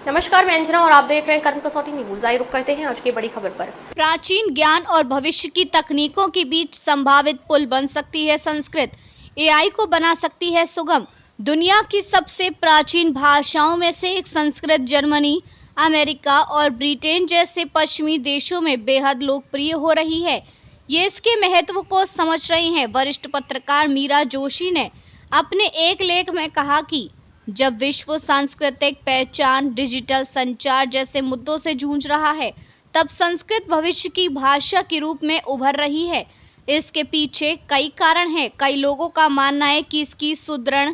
नमस्कार, मैं अंजना और आप देख रहे हैं कर्म कसौटी न्यूज। आइए रुक करते हैं आज की बड़ी खबर पर। प्राचीन ज्ञान और भविष्य की तकनीकों के बीच संभावित पुल बन सकती है संस्कृत। एआई को बना सकती है सुगम। दुनिया की सबसे प्राचीन भाषाओं में से एक संस्कृत जर्मनी, अमेरिका और ब्रिटेन जैसे पश्चिमी देशों में बेहद लोकप्रिय हो रही है। ये इसके महत्व को समझ रही हैं। वरिष्ठ पत्रकार मीरा जोशी ने अपने एक लेख में कहा कि जब विश्व सांस्कृतिक पहचान, डिजिटल संचार जैसे मुद्दों से जूझ रहा है, तब संस्कृत भविष्य की भाषा के रूप में उभर रही है। इसके पीछे कई कारण हैं। कई लोगों का मानना है कि इसकी सुदृढ़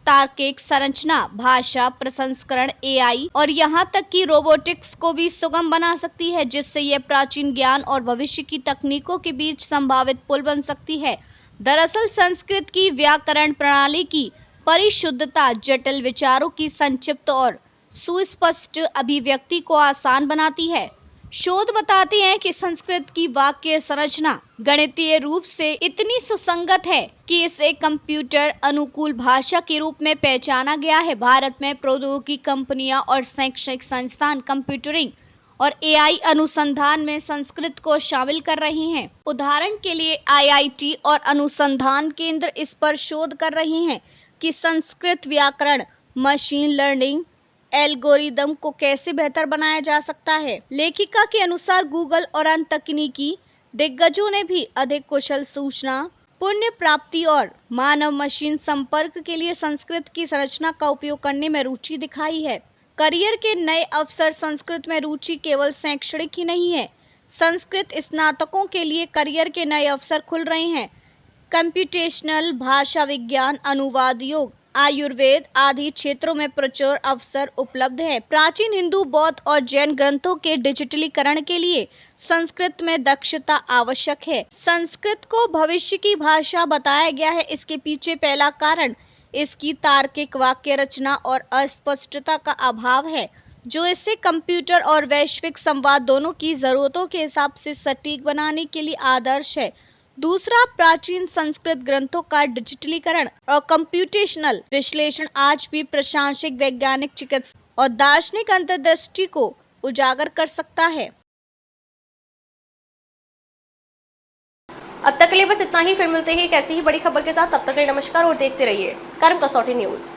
तार्किक संरचना, भाषा प्रसंस्करण, एआई और यहाँ तक कि रोबोटिक्स को भी सुगम बना सकती है, जिससे यह प्राचीन ज्ञान और भविष्य की तकनीकों के बीच संभावित पुल बन सकती है। दरअसल संस्कृत की व्याकरण प्रणाली की परिशुद्धता जटिल विचारों की संक्षिप्त और सुस्पष्ट अभिव्यक्ति को आसान बनाती है। शोध बताते हैं कि संस्कृत की वाक्य संरचना गणितीय रूप से इतनी सुसंगत है कि इसे कंप्यूटर अनुकूल भाषा के रूप में पहचाना गया है। भारत में प्रौद्योगिकी कंपनियां और शैक्षणिक संस्थान कंप्यूटरिंग और एआई अनुसंधान में संस्कृत को शामिल कर रही हैं। उदाहरण के लिए आईआईटी और अनुसंधान केंद्र इस पर शोध कर रही हैं कि संस्कृत व्याकरण, मशीन लर्निंग एल्गोरिदम को कैसे बेहतर बनाया जा सकता है। लेखिका के अनुसार गूगल और अन्य तकनीकी दिग्गजों ने भी अधिक कुशल सूचना पुण्य प्राप्ति और मानव मशीन संपर्क के लिए संस्कृत की संरचना का उपयोग करने में रुचि दिखाई है। करियर के नए अवसर। संस्कृत में रुचि केवल शैक्षणिक ही नहीं है। संस्कृत स्नातकों के लिए करियर के नए अवसर खुल रहे हैं। कंप्यूटेशनल, भाषा विज्ञान, अनुवाद, योग, आयुर्वेद आदि क्षेत्रों में प्रचुर अवसर उपलब्ध है। प्राचीन हिंदू, बौद्ध और जैन ग्रंथों के डिजिटलीकरण के लिए संस्कृत में दक्षता आवश्यक है। संस्कृत को भविष्य की भाषा बताया गया है। इसके पीछे पहला कारण इसकी तार्किक वाक्य रचना और अस्पष्टता का अभाव है, जो इसे कंप्यूटर और वैश्विक संवाद दोनों की जरूरतों के हिसाब से सटीक बनाने के लिए आदर्श है। दूसरा, प्राचीन संस्कृत ग्रंथों का डिजिटलीकरण और कंप्यूटेशनल विश्लेषण आज भी प्रशासनिक, वैज्ञानिक, चिकित्सा और दार्शनिक अंतर्दृष्टि को उजागर कर सकता है। अब तक के लिए बस इतना ही। फिर मिलते हैं एक ऐसी ही बड़ी खबर के साथ। तब तक के लिए नमस्कार और देखते रहिए कर्म कसौटी न्यूज।